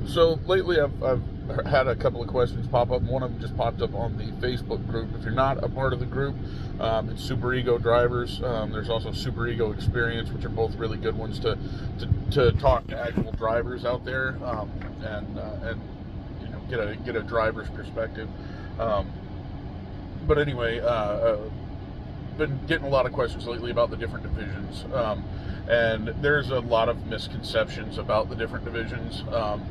So lately, I've had a couple of questions pop up. One of them just popped up on the Facebook group. If you're not a part of the group, it's Super Ego Drivers. There's also Super Ego Experience, which are both really good ones to talk to actual drivers out there, and get a driver's perspective. But anyway, been getting a lot of questions lately about the different divisions. And there's a lot of misconceptions about the different divisions.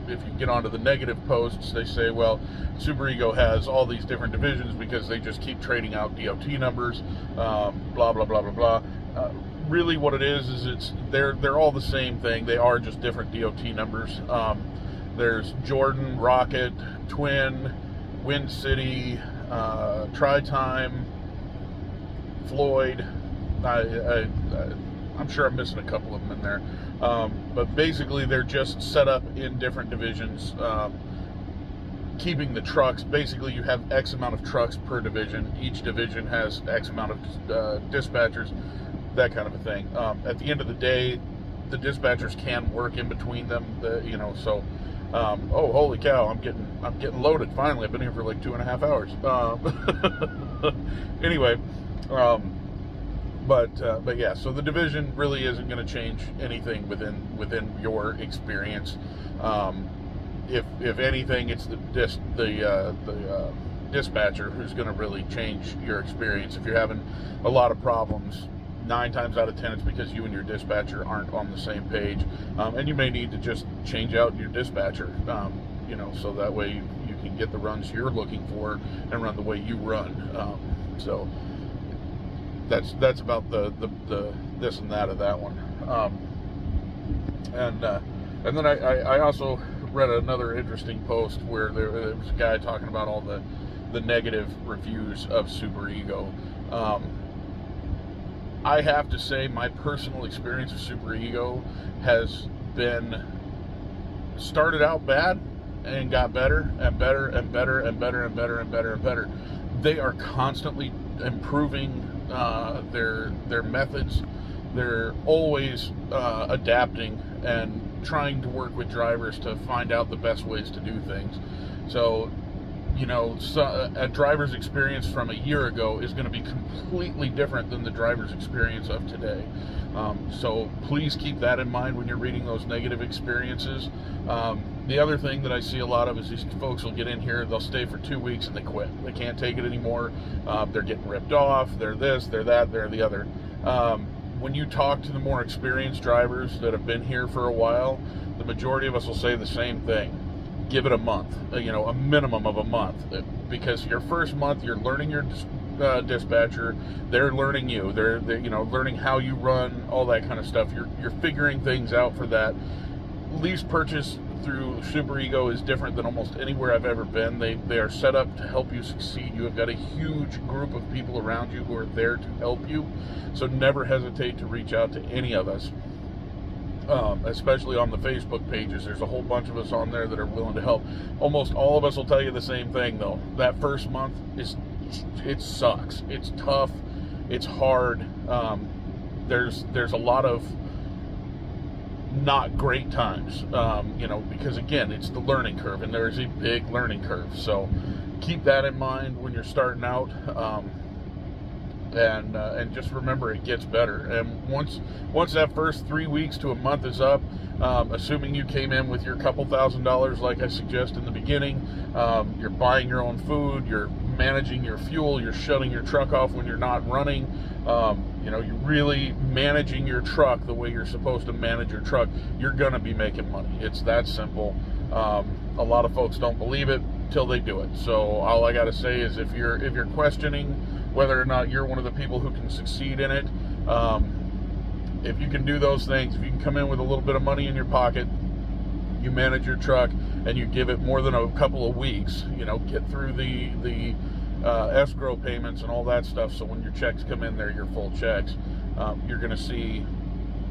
If you get onto the negative posts, they say, well, Super Ego has all these different divisions because they just keep trading out DOT numbers, blah, blah, blah, blah, blah. Really what it is they're all the same thing. They are just different DOT numbers. There's Jordan, Rocket, Twin, Wind City, Tri-Time, Floyd. I'm sure I'm missing a couple of them in there. But basically, they're just set up in different divisions, keeping the trucks. Basically, you have X amount of trucks per division. Each division has X amount of dispatchers, that kind of a thing. At the end of the day, the dispatchers can work in between them, so... oh, holy cow! I'm getting loaded. Finally, I've been here for like 2.5 hours. Anyway, but yeah. So the division really isn't going to change anything within your experience. If anything, it's the dispatcher who's going to really change your experience. If you're having a lot of problems, 9 times out of 10, it's because you and your dispatcher aren't on the same page, and you may need to just change out your dispatcher, so that way you can get the runs you're looking for and run the way you run. So that's about the this and that of that one. And then I also read another interesting post where there was a guy talking about all the negative reviews of Super Ego. I have to say my personal experience of Super Ego has been started out bad and got better and better and better and better and better and better and better. They are constantly improving their methods. They're always adapting and trying to work with drivers to find out the best ways to do things. So a driver's experience from a year ago is going to be completely different than the driver's experience of today. So please keep that in mind when you're reading those negative experiences. The other thing that I see a lot of is these folks will get in here, they'll stay for 2 weeks and they quit. They can't take it anymore. They're getting ripped off. They're this, they're that, they're the other. When you talk to the more experienced drivers that have been here for a while, the majority of us will say the same thing. Give it a month, a minimum of a month, because your first month you're learning your dispatcher, they're learning you, they're learning how you run, all that kind of stuff. You're figuring things out for that. Lease purchase through Super Ego is different than almost anywhere I've ever been. They are set up to help you succeed. You have got a huge group of people around you who are there to help you, so never hesitate to reach out to any of us. Especially on the Facebook pages, there's a whole bunch of us on there that are willing to help. Almost all of us will tell you the same thing, though. That first month it sucks. It's tough. It's hard. There's a lot of not great times, because again, it's the learning curve, and there is a big learning curve. So keep that in mind when you're starting out. And just remember, it gets better. And once that first 3 weeks to a month is up, assuming you came in with your couple $1,000s like I suggest in the beginning, you're buying your own food, you're managing your fuel, you're shutting your truck off when you're not running, you're really managing your truck the way you're supposed to manage your truck, you're gonna be making money. It's that simple. A lot of folks don't believe it till they do it. So all I gotta say is, if you're questioning whether or not you're one of the people who can succeed in it, if you can do those things, if you can come in with a little bit of money in your pocket, you manage your truck, and you give it more than a couple of weeks, get through the escrow payments and all that stuff, so when your checks come in, they're your full checks, you're going to see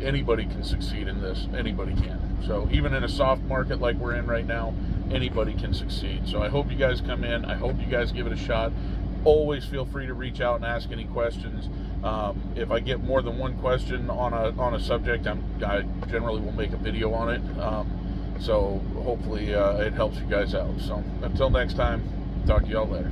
anybody can succeed in this. Anybody can. So even in a soft market like we're in right now, anybody can succeed. So I hope you guys come in. I hope you guys give it a shot. Always feel free to reach out and ask any questions. If I get more than one question on a subject, I generally will make a video on it. So hopefully it helps you guys out. So until next time, talk to y'all later.